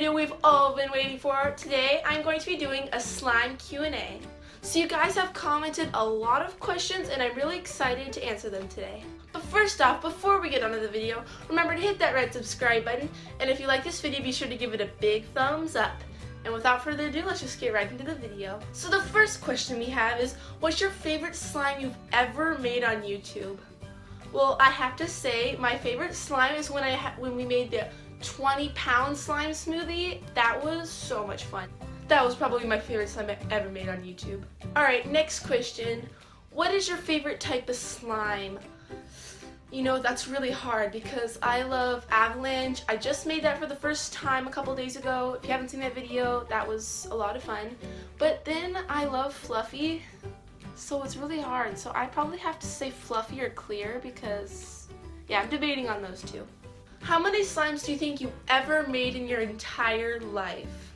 video we've all been waiting for. Today I'm going to be doing a slime Q&A. So you guys have commented a lot of questions and I'm really excited to answer them today. But first off, before we get on to the video, remember to hit that red subscribe button, and if you like this video, be sure to give it a big thumbs up. And without further ado, let's just get right into the video. So the first question we have is, what's your favorite slime you've ever made on YouTube? Well, I have to say my favorite slime is when we made the 20-pound slime smoothie. That was so much fun. That was probably my favorite slime I've ever made on YouTube. Alright, next question. What is your favorite type of slime? You know, that's really hard because I love Avalanche. I just made that for the first time a couple days ago. If you haven't seen that video, that was a lot of fun. But then I love Fluffy, so it's really hard. So I probably have to say Fluffy or Clear because, yeah, I'm debating on those two. How many slimes do you think you ever made in your entire life?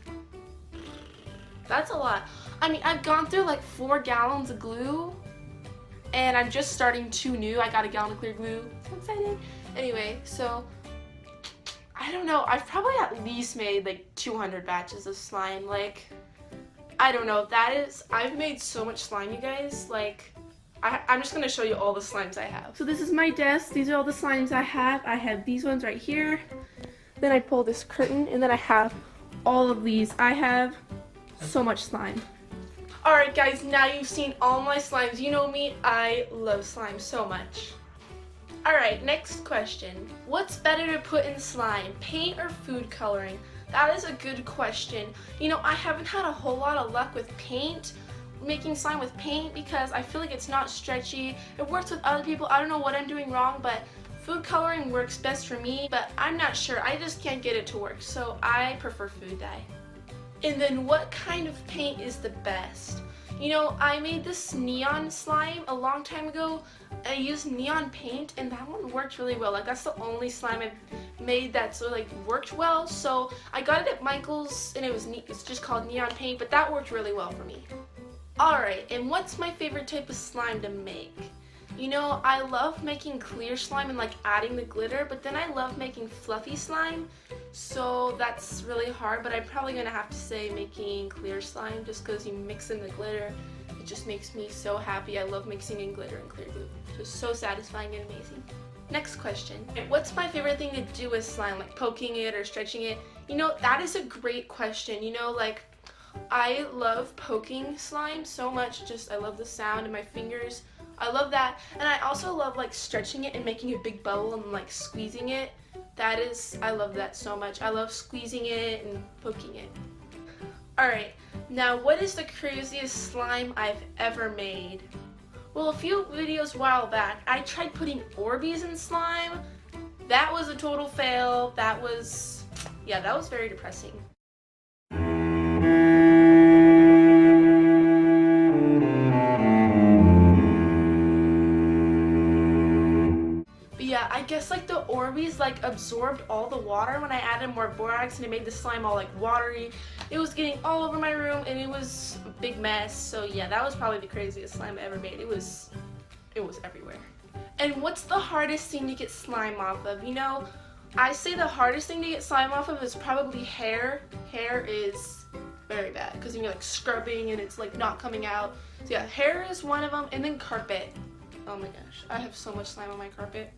That's a lot. I mean, I've gone through like 4 gallons of glue, and I'm just starting 2 new. I got a gallon of clear glue. So excited. Anyway, so I don't know. I've probably at least made like 200 batches of slime. Like, I don't know. I've made so much slime, you guys. Like, I'm just going to show you all the slimes I have. So this is my desk. These are all the slimes I have. I have these ones right here. Then I pull this curtain, and then I have all of these. I have so much slime. Alright guys, now you've seen all my slimes. You know me, I love slime so much. Alright, next question. What's better to put in slime, paint or food coloring? That is a good question. You know, I haven't had a whole lot of luck with paint, making slime with paint, because I feel like it's not stretchy. It works with other people. I don't know what I'm doing wrong, but food coloring works best for me, but I'm not sure. I just can't get it to work, so I prefer food dye. And then what kind of paint is the best? You know, I made this neon slime a long time ago. I used neon paint and that one worked really well. Like, that's the only slime I've made that's like worked well. So I got it at Michael's and it's just called neon paint, but that worked really well for me. Alright, and what's my favorite type of slime to make? You know, I love making clear slime and like adding the glitter, but then I love making fluffy slime, so that's really hard, but I'm probably gonna have to say making clear slime just because you mix in the glitter. It just makes me so happy. I love mixing in glitter and clear glue. It's just so satisfying and amazing. Next question. What's my favorite thing to do with slime, like poking it or stretching it? You know, that is a great question. You know, like, I love poking slime so much. Just, I love the sound in my fingers. I love that, and I also love like stretching it and making a big bubble and like squeezing it. I love that so much. I love squeezing it and poking it. Alright, now what is the craziest slime I've ever made? Well, a few videos a while back, I tried putting Orbeez in slime. That was a total fail. That was very depressing. Yeah, I guess like the Orbeez like absorbed all the water when I added more borax, and it made the slime all like watery. It was getting all over my room and it was a big mess. So yeah, that was probably the craziest slime I ever made. It was everywhere. And what's the hardest thing to get slime off of? You know, I say the hardest thing to get slime off of is probably hair. Hair is very bad because you're like scrubbing and it's like not coming out. So yeah, hair is one of them, and then carpet. Oh my gosh, I have so much slime on my carpet.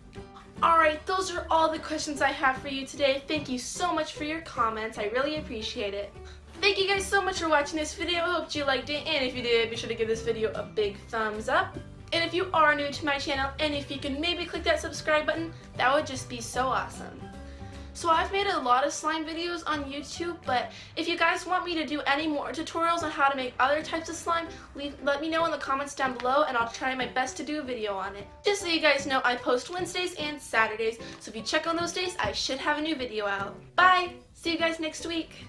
Alright, those are all the questions I have for you today. Thank you so much for your comments. I really appreciate it. Thank you guys so much for watching this video. I hope you liked it, and if you did, be sure to give this video a big thumbs up. And if you are new to my channel, and if you could maybe click that subscribe button, that would just be so awesome. So I've made a lot of slime videos on YouTube, but if you guys want me to do any more tutorials on how to make other types of slime, let me know in the comments down below and I'll try my best to do a video on it. Just so you guys know, I post Wednesdays and Saturdays, so if you check on those days, I should have a new video out. Bye! See you guys next week!